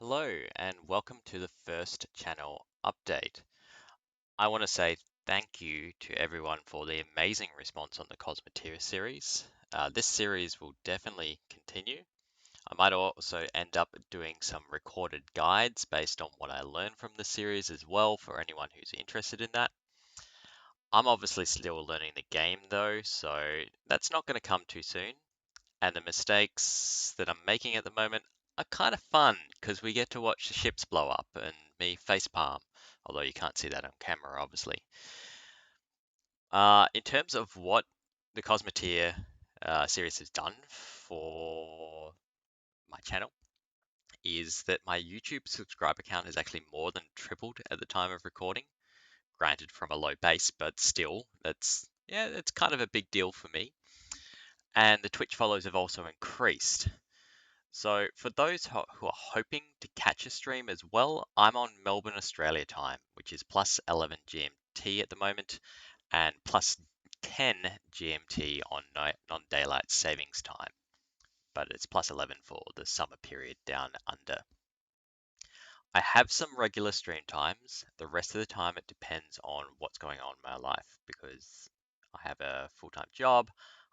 Hello and welcome to the first channel update. I want to say thank you to everyone for the amazing response on the Cosmeteer series. This series will definitely continue. I might also end up doing some recorded guides based on what I learned from the series as well for anyone who's interested in that. I'm obviously still learning the game though, so that's not going to come too soon. And the mistakes that I'm making at the moment are kind of fun because we get to watch the ships blow up and me facepalm, although you can't see that on camera, obviously. In terms of what the Cosmeteer series has done for my channel, is that my YouTube subscriber count has actually more than tripled at the time of recording. Granted, from a low base, but still, it's kind of a big deal for me. And the Twitch follows have also increased. So, for those who are hoping to catch a stream as well, I'm on Melbourne, Australia time, which is plus 11 GMT at the moment, and plus 10 GMT on non-daylight savings time. But it's plus 11 for the summer period down under. I have some regular stream times. The rest of the time, it depends on what's going on in my life because I have a full-time job,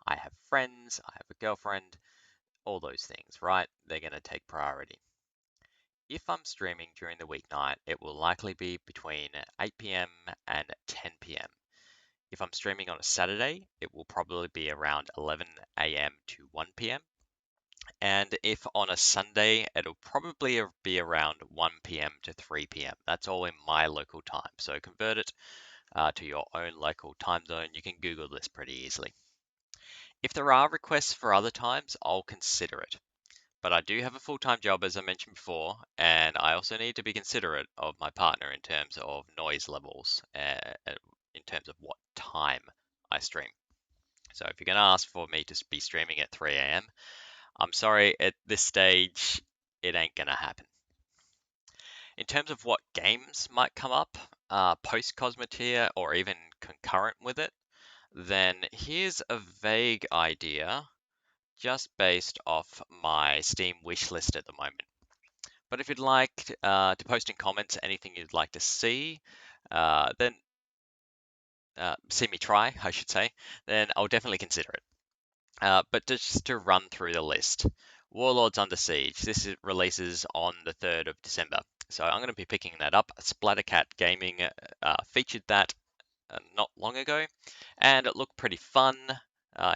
I have friends, I have a girlfriend, all those things, right? They're going to take priority. If I'm streaming during the weeknight, it will likely be between 8 p.m. and 10 p.m. If I'm streaming on a Saturday, it will probably be around 11 a.m. to 1 p.m. And if on a Sunday, it'll probably be around 1 p.m. to 3 p.m. That's all in my local time. So convert it to your own local time zone. You can Google this pretty easily. If there are requests for other times, I'll consider it. But I do have a full-time job, as I mentioned before, and I also need to be considerate of my partner in terms of noise levels, in terms of what time I stream. So if you're going to ask for me to be streaming at 3 a.m., I'm sorry, at this stage, it ain't going to happen. In terms of what games might come up post Cosmeteer or even concurrent with it, then here's a vague idea just based off my Steam wish list at the moment. But if you'd like to post in comments anything you'd like to see, then see me try, I should say, then I'll definitely consider it. But just to run through the list, Warlords Under Siege. This releases on the 3rd of December. So I'm going to be picking that up. Splattercat Gaming featured that not long ago, and it looked pretty fun.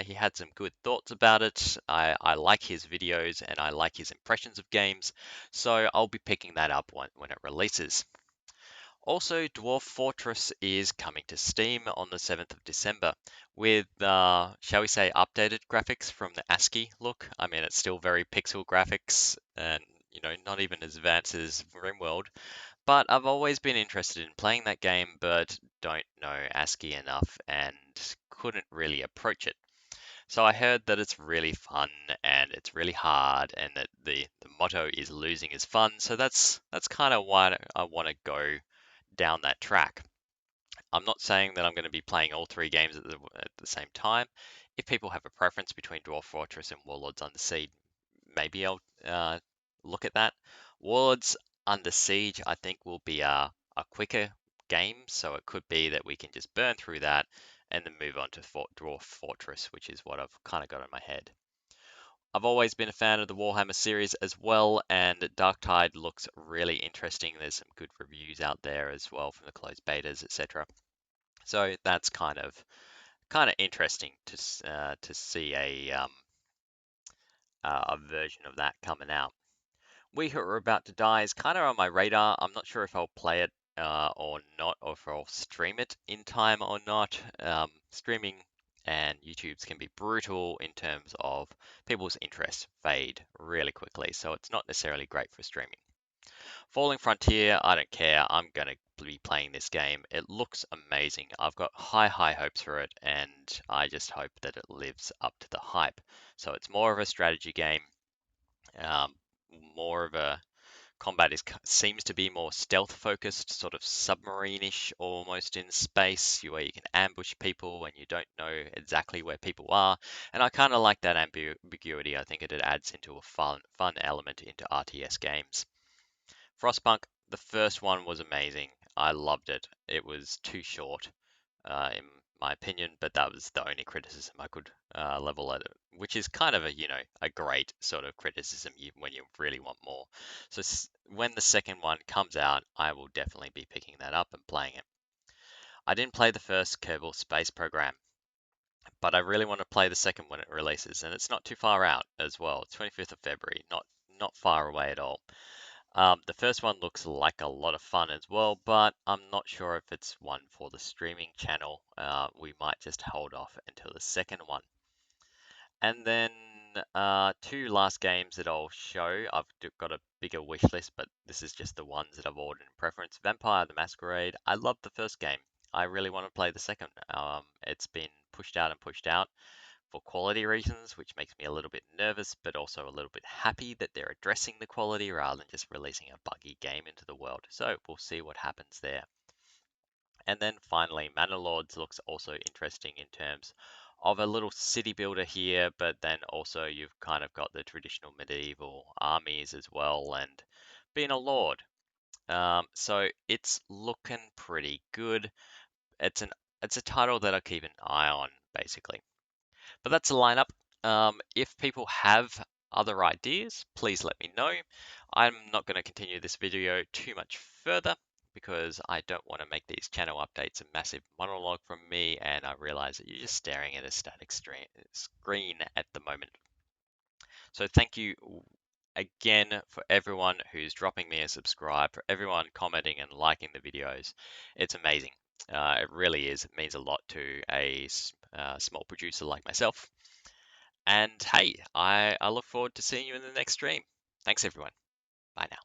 He had some good thoughts about it. I like his videos and I like his impressions of games, so I'll be picking that up when it releases. Also, Dwarf Fortress is coming to Steam on the 7th of December with, shall we say, updated graphics from the ASCII look. I mean, it's still very pixel graphics and, not even as advanced as RimWorld, but I've always been interested in playing that game, but don't know ASCII enough and couldn't really approach it. So I heard that it's really fun and it's really hard, and that the motto is losing is fun. So that's kind of why I want to go down that track. I'm not saying that I'm going to be playing all three games at the same time. If people have a preference between Dwarf Fortress and Warlords Under Siege, maybe I'll look at that. Warlords Under Siege, I think, will be a quicker game, so it could be that we can just burn through that and then move on to Dwarf Fortress, which is what I've kind of got in my head. I've always been a fan of the Warhammer series as well, and Darktide looks really interesting. There's some good reviews out there as well from the closed betas, etc. So that's kind of interesting to see a version of that coming out. We Who Are About to Die is kind of on my radar. I'm not sure if I'll play it or not, or if I'll stream it in time or not. Streaming and YouTube's can be brutal in terms of people's interests fade really quickly, so it's not necessarily great for streaming. Falling Frontier, I don't care. I'm going to be playing this game. It looks amazing. I've got high hopes for it, and I just hope that it lives up to the hype. So it's more of a strategy game, um, more of a combat seems to be more stealth focused, sort of submarine-ish, almost in space, where you can ambush people when you don't know exactly where people are. And I kind of like that ambiguity. I think it adds into a fun element into RTS games. Frostpunk, the first one was amazing. I loved it. It was too short, in my opinion, but that was the only criticism I could level at it, which is kind of a, a great sort of criticism when you really want more. So when the second one comes out, I will definitely be picking that up and playing it. I didn't play the first Kerbal Space Program, but I really want to play the second when it releases, and it's not too far out as well. It's 25th of February, not far away at all. The first one looks like a lot of fun as well, but I'm not sure if it's one for the streaming channel. We might just hold off until the second one. And then two last games that I'll show. I've got a bigger wish list, but this is just the ones that I've ordered in preference. Vampire the Masquerade. I love the first game. I really want to play the second. It's been pushed out and pushed out for quality reasons, which makes me a little bit nervous, but also a little bit happy that they're addressing the quality rather than just releasing a buggy game into the world. So we'll see what happens there. And then finally, Manor Lords looks also interesting in terms of a little city builder here, but then also you've kind of got the traditional medieval armies as well, and being a lord. So it's looking pretty good. It's an it's a title that I keep an eye on, basically. But that's the lineup. If people have other ideas, please let me know. I'm not going to continue this video too much further because I don't want to make these channel updates a massive monologue from me, and I realize that you're just staring at a static screen at the moment. So thank you again for everyone who's dropping me a subscribe, for everyone commenting and liking the videos. It's amazing. It really is. It means a lot to a small producer like myself. And hey, I look forward to seeing you in the next stream. Thanks, everyone. Bye now.